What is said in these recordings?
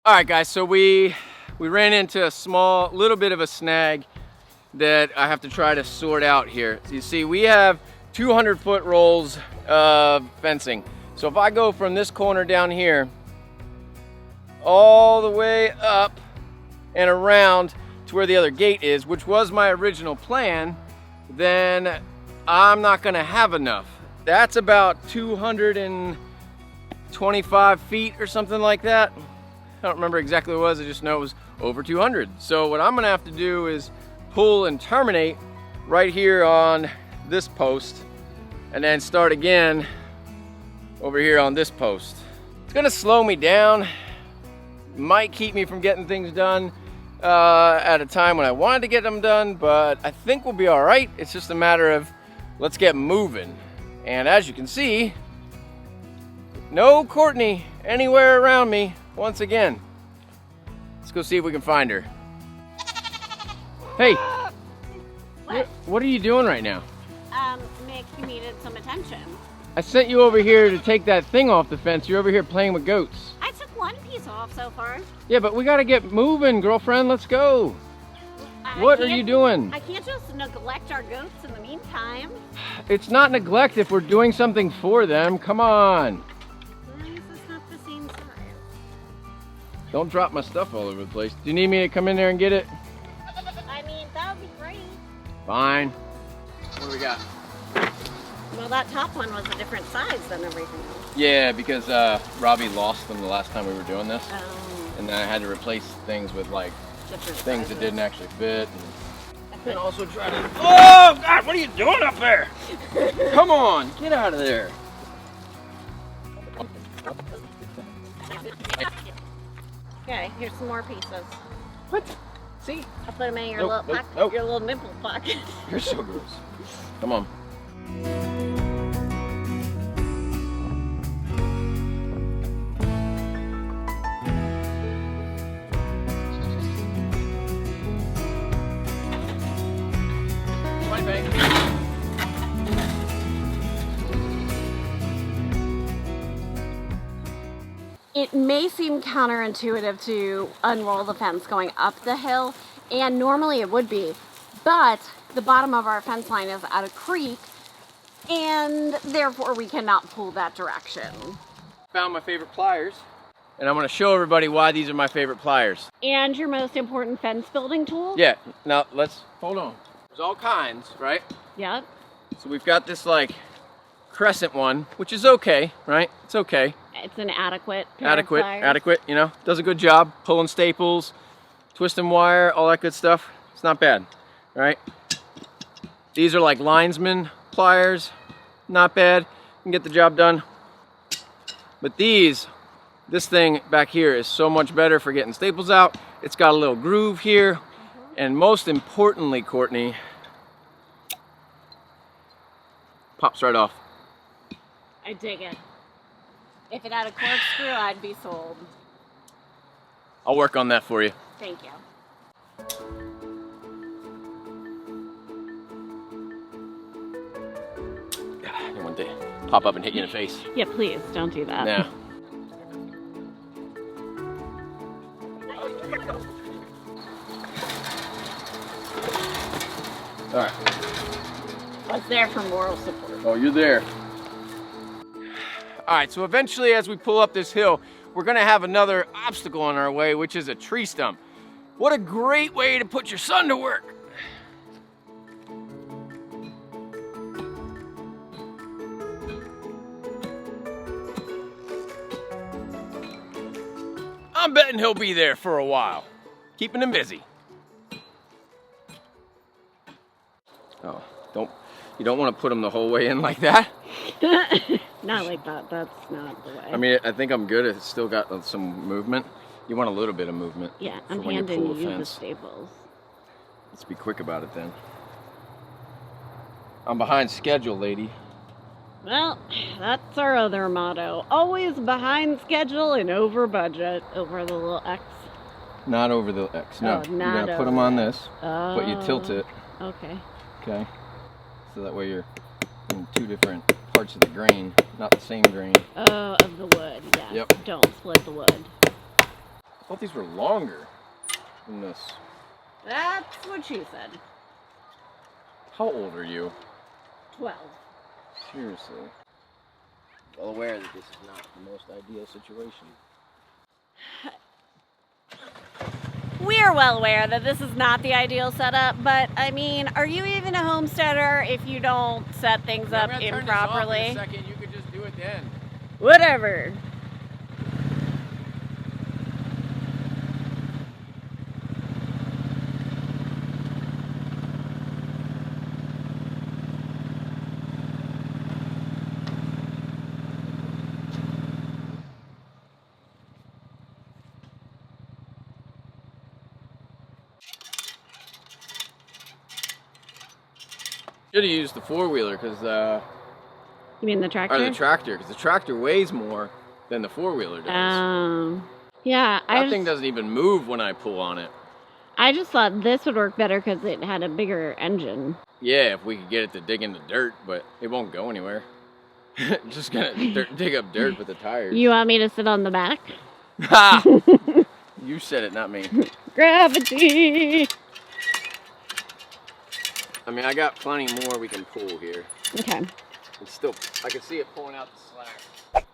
All right, guys, so we ran into a little bit of a snag that I have to try to sort out here. So you see, we have 200-foot rolls of fencing. So if I go from this corner down here all the way up and around to where the other gate is, which was my original plan, then I'm not gonna have enough. That's about 225 feet or something like that. I don't remember exactly what it was, I just know it was over 200. So what I'm gonna have to do is pull and terminate right here on this post and then start again over here on this post. It's gonna slow me down, might keep me from getting things done at a time when I wanted to get them done, but I think we'll be all right. It's just a matter of let's get moving. And as you can see, no Courtney anywhere around me once again. Let's go see if we can find her. Hey, what are you doing right now? Nick needed some attention. I sent you over here to take that thing off the fence. You're over here playing with goats. I took one piece off so far. Yeah, but we gotta get moving, girlfriend. Let's go. What are you doing? I can't just neglect our goats in the meantime. It's not neglect if we're doing something for them. Come on. This is not the same size. Don't drop my stuff all over the place. Do you need me to come in there and get it? I mean, that would be great. Fine. What do we got? Well, that top one was a different size than everything else. Yeah, because Robbie lost them the last time we were doing this. Oh. And then I had to replace things with like Different things sizes. that didn't actually fit. And also try to... Oh, God, what are you doing up there? Come on, get out of there. Okay, here's some more pieces. What? See? I'll put them in your Nope, little nope, pocket, nope. your little nipple pocket. You're so gross. Come on. Bye, babe. It may seem counterintuitive to unroll the fence going up the hill, and normally it would be, but the bottom of our fence line is at a creek, and therefore we cannot pull that direction. Found my favorite pliers, and I'm gonna show everybody why these are my favorite pliers. And your most important fence building tool? Yeah, now let's, hold on. There's all kinds, right? Yep. So we've got this like crescent one, which is okay, right? It's okay. It's an adequate pair of pliers. Adequate, you know, does a good job. Pulling staples, twisting wire, all that good stuff. It's not bad, right? These are like linesman pliers, not bad. Can get the job done. But this thing back here is so much better for getting staples out. It's got a little groove here. And most importantly, Courtney, pops right off. I dig it. If it had a corkscrew, I'd be sold. I'll work on that for you. Thank you. I didn't want to pop up and hit you in the face. Yeah, please, don't do that. Yeah. All right. I was there for moral support. Oh, you're there. All right, so eventually as we pull up this hill, we're gonna have another obstacle in our way, which is a tree stump. What a great way to put your son to work. I'm betting he'll be there for a while, keeping him busy. Oh, you don't want to put him the whole way in like that. Not like that, that's not the way. I mean, I think I'm good. It's still got some movement. You want a little bit of movement. Yeah, for I'm when you handing pull the you the fence. staples. Let's be quick about it then. I'm behind schedule, lady. Well, that's our other motto. Always behind schedule and over budget. Over the little X. Not over the X. No, Oh, you're not gonna put them over on it. this, but you tilt it. Okay. Okay. So that way you're in two different parts of the grain, not the same grain. Oh, of the wood, yeah. Yep. Don't split the wood. thought these were longer than this. That's what she said. How old are you? 12. Seriously. Well aware that this is not the most ideal situation. We're well aware that this is not the ideal setup, but I mean, are you even a homesteader if you don't set things up improperly? I'm gonna turn this off in a second. You could just do it then. Whatever. Should have used the four-wheeler because You mean the tractor? or the tractor, because the tractor weighs more than the four-wheeler does. Yeah. That thing doesn't even move when I pull on it. I just thought this would work better because it had a bigger engine. Yeah, if we could get it to dig into dirt, but it won't go anywhere. Just gonna dig up dirt with the tires. You want me to sit on the back? Ha! You said it, not me. Gravity! I mean, I got plenty more we can pull here. Okay. It's still, I can see it pulling out the slack.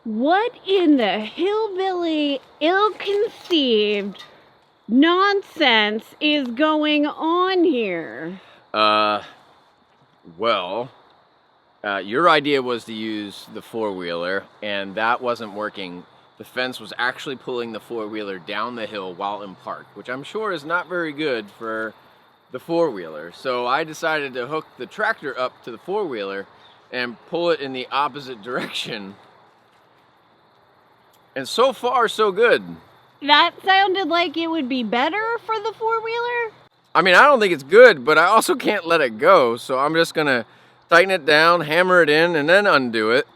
What in the hillbilly, ill-conceived nonsense is going on here? Well, your idea was to use the four-wheeler, and that wasn't working. The fence was actually pulling the four-wheeler down the hill while in park, which I'm sure is not very good for the four-wheeler. So I decided to hook the tractor up to the four-wheeler and pull it in the opposite direction. And so far, so good. That sounded like it would be better for the four-wheeler? I mean, I don't think it's good, but I also can't let it go. So I'm just gonna tighten it down, hammer it in, and then undo it.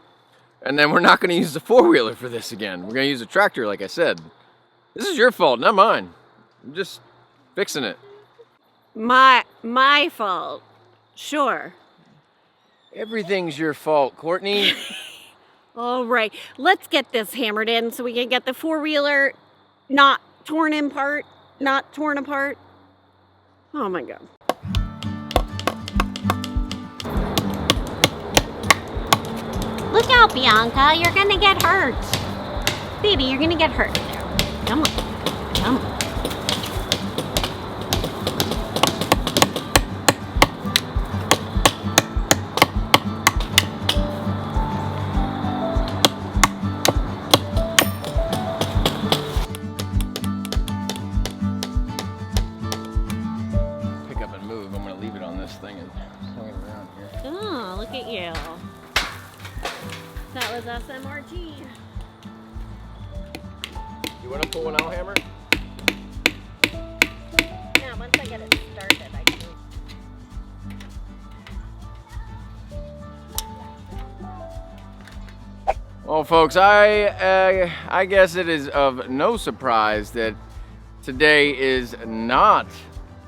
And then we're not gonna use the four-wheeler for this again. We're gonna use a tractor, like I said. This is your fault, not mine. I'm just fixing it. My fault. Sure. Everything's your fault, Courtney. All right, let's get this hammered in so we can get the four-wheeler not torn apart. Oh my God. Look out, Bianca, you're gonna get hurt. Baby, you're gonna get hurt. Come on, come on. Pick up and move. I'm gonna leave it on this thing and swing it around here. Oh, look at you. That was SMRT. You want to pull one out, hammer? Yeah, once I get it started, I can. Well, folks, I guess it is of no surprise that today is not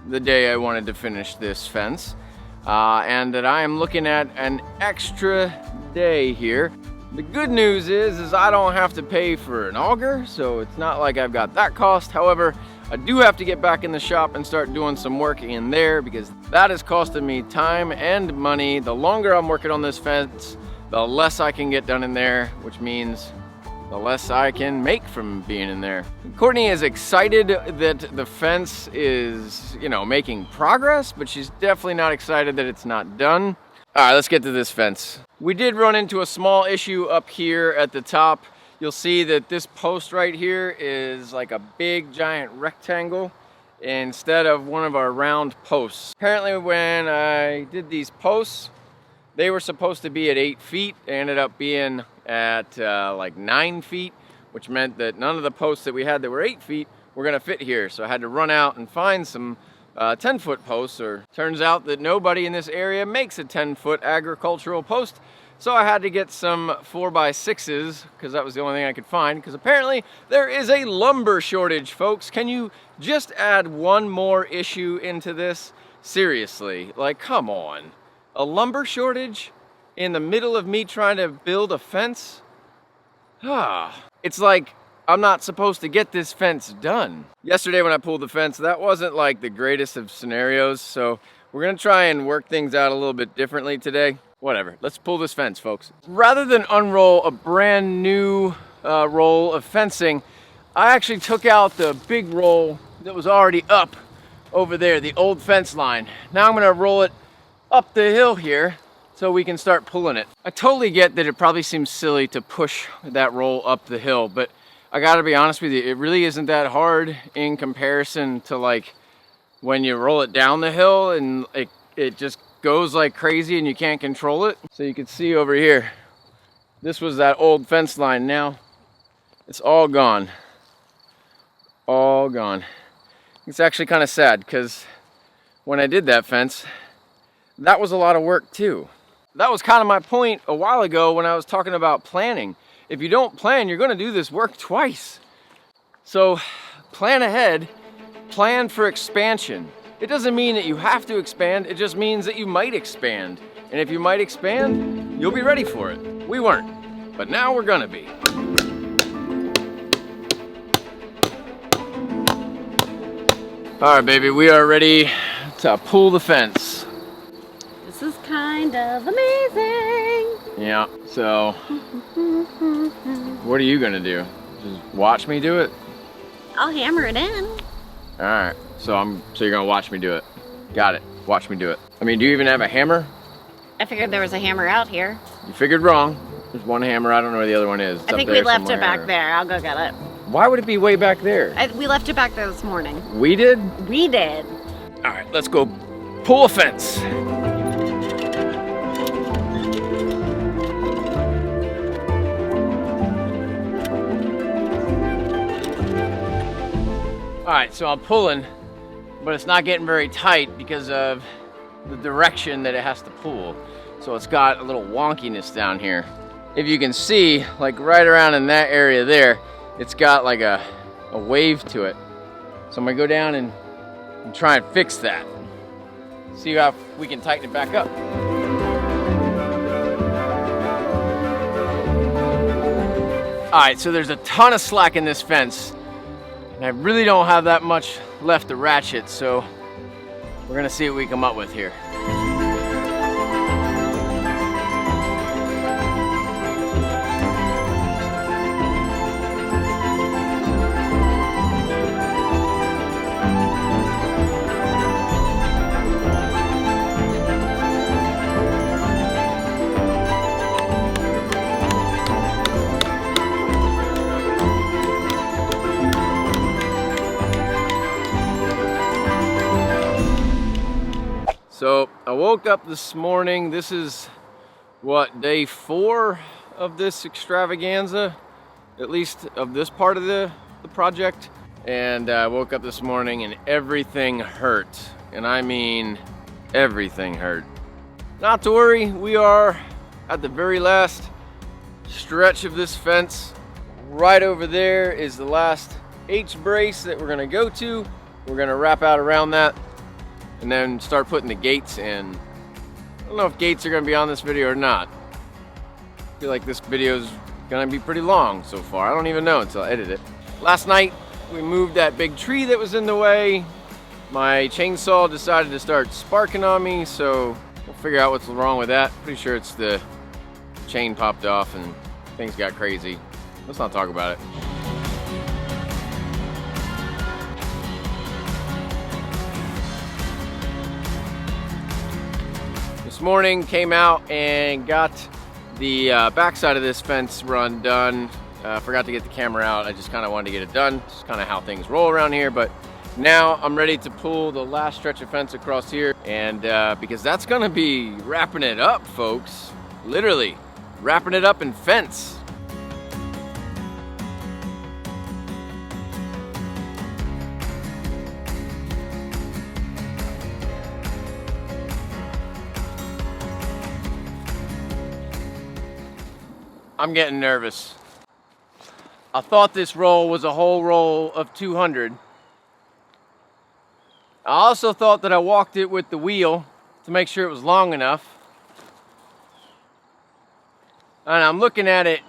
the day I wanted to finish this fence, and that I am looking at an extra day here. The good news is I don't have to pay for an auger, so it's not like I've got that cost. However, I do have to get back in the shop and start doing some work in there because that is costing me time and money. The longer I'm working on this fence, the less I can get done in there, which means the less I can make from being in there. Courtney is excited that the fence is, making progress, but she's definitely not excited that it's not done. All right, let's get to this fence. We did run into a small issue up here at the top. You'll see that this post right here is like a big giant rectangle instead of one of our round posts. Apparently when I did these posts, they were supposed to be at 8 feet. They ended up being at like 9 feet, which meant that none of the posts that we had that were 8 feet were gonna fit here. So I had to run out and find some 10-foot posts, or turns out that nobody in this area makes a 10-foot agricultural post. So I had to get some 4x6s because that was the only thing I could find, because apparently there is a lumber shortage, folks. Can you just add one more issue into this? Seriously, like, come on. A lumber shortage? in the middle of me trying to build a fence. It's like I'm not supposed to get this fence done. Yesterday when I pulled the fence, that wasn't like the greatest of scenarios, so we're gonna try and work things out a little bit differently today. Whatever, let's pull this fence, folks. Rather than unroll a brand new roll of fencing, I actually took out the big roll that was already up over there, the old fence line. Now I'm gonna roll it up the hill here so we can start pulling it. I totally get that it probably seems silly to push that roll up the hill, but I gotta be honest with you, it really isn't that hard in comparison to like when you roll it down the hill and it just goes like crazy and you can't control it. So you can see over here, this was that old fence line. Now it's all gone. All gone. It's actually kind of sad because when I did that fence, that was a lot of work too. That was kind of my point a while ago when I was talking about planning. If you don't plan, you're gonna do this work twice. So plan ahead, plan for expansion. It doesn't mean that you have to expand, it just means that you might expand. And if you might expand, you'll be ready for it. We weren't, but now we're gonna be. All right, baby, we are ready to pull the fence. This is kind of amazing. Yeah, so what are you gonna do? Just watch me do it? I'll hammer it in. All right, so you're gonna watch me do it. Got it, watch me do it. I mean, do you even have a hammer? I figured there was a hammer out here. You figured wrong. There's one hammer, I don't know where the other one is. It's I think we left it back there. I'll go get it. Why would it be way back there? We left it back there this morning. We did? We did. All right, let's go pull a fence. All right, so I'm pulling, but it's not getting very tight because of the direction that it has to pull. So it's got a little wonkiness down here. If you can see, like right around in that area there, it's got like a wave to it. So I'm gonna go down and try and fix that. See how we can tighten it back up. All right, so there's a ton of slack in this fence. And I really don't have that much left to ratchet, so we're gonna see what we come up with here. So I woke up this morning. This is what, day 4 of this extravaganza, at least of this part of the project. And I woke up this morning and everything hurt. And I mean everything hurt. Not to worry, we are at the very last stretch of this fence. Right over there is the last H brace that we're gonna go to. We're gonna wrap out around that and then start putting the gates in. I don't know if gates are gonna be on this video or not. I feel like this video is gonna be pretty long so far. I don't even know until I edit it. Last night, we moved that big tree that was in the way. My chainsaw decided to start sparking on me, so we'll figure out what's wrong with that. Pretty sure it's the chain popped off and things got crazy. Let's not talk about it. This morning came out and got the backside of this fence run done. Forgot to get the camera out. I just kind of wanted to get it done. Just kind of how things roll around here. But now I'm ready to pull the last stretch of fence across here, and because that's gonna be wrapping it up, folks. Literally wrapping it up in fence. I'm getting nervous. I thought this roll was a whole roll of 200. I also thought that I walked it with the wheel to make sure it was long enough. And I'm looking at it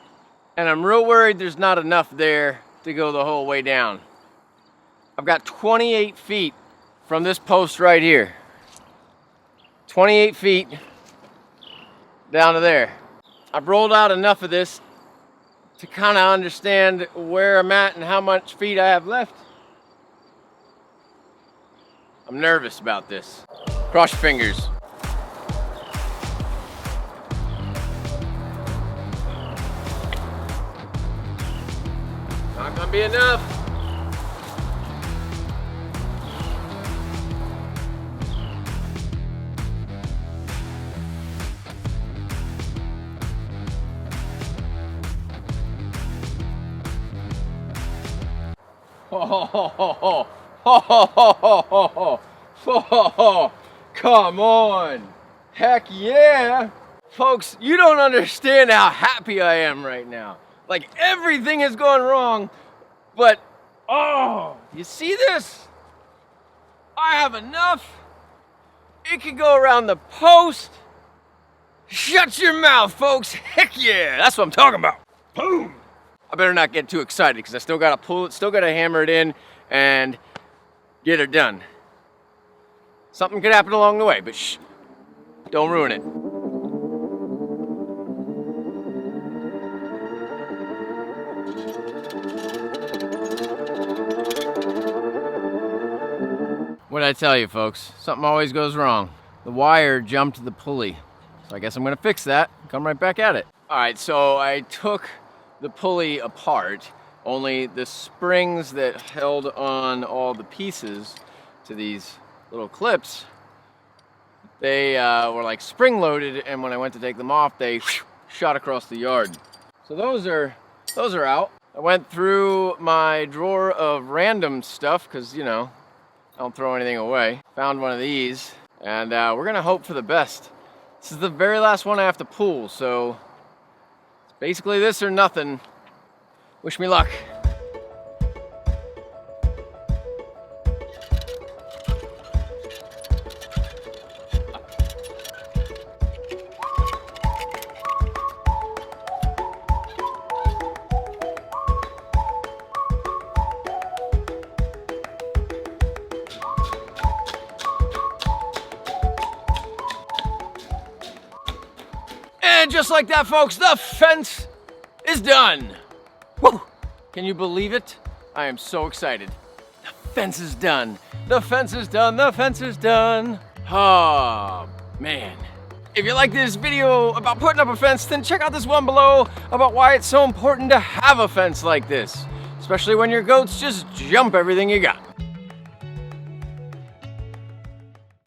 and I'm real worried there's not enough there to go the whole way down. I've got 28 feet from this post right here. 28 feet down to there. I've rolled out enough of this to kind of understand where I'm at and how much feet I have left. I'm nervous about this. Cross your fingers. Not gonna be enough. Ho ho ho ho ho ho ho ho ho ho ho. Come on. Heck yeah. Folks, you don't understand how happy I am right now. Like everything is going wrong, but oh, you see this? I have enough. It can go around the post. Shut your mouth, folks. Heck yeah, that's what I'm talking about. Boom. I better not get too excited because I still gotta pull it, still gotta hammer it in and get it done. Something could happen along the way, but shh, don't ruin it. What did I tell you, folks? Something always goes wrong. The wire jumped the pulley. So I guess I'm gonna fix that, come right back at it. All right, so I took the pulley apart, only the springs that held on all the pieces to these little clips, they were like spring loaded, and when I went to take them off, they shot across the yard. So those are out. I went through my drawer of random stuff, because you know, I don't throw anything away. Found one of these, and we're gonna hope for the best. This is the very last one I have to pull, so it's basically this or nothing. Wish me luck. And just like that, folks, the fence is done. Woo! Can you believe it? I am so excited. The fence is done. The fence is done. The fence is done. Oh, man. If you like this video about putting up a fence, then check out this one below about why it's so important to have a fence like this, especially when your goats just jump everything you got.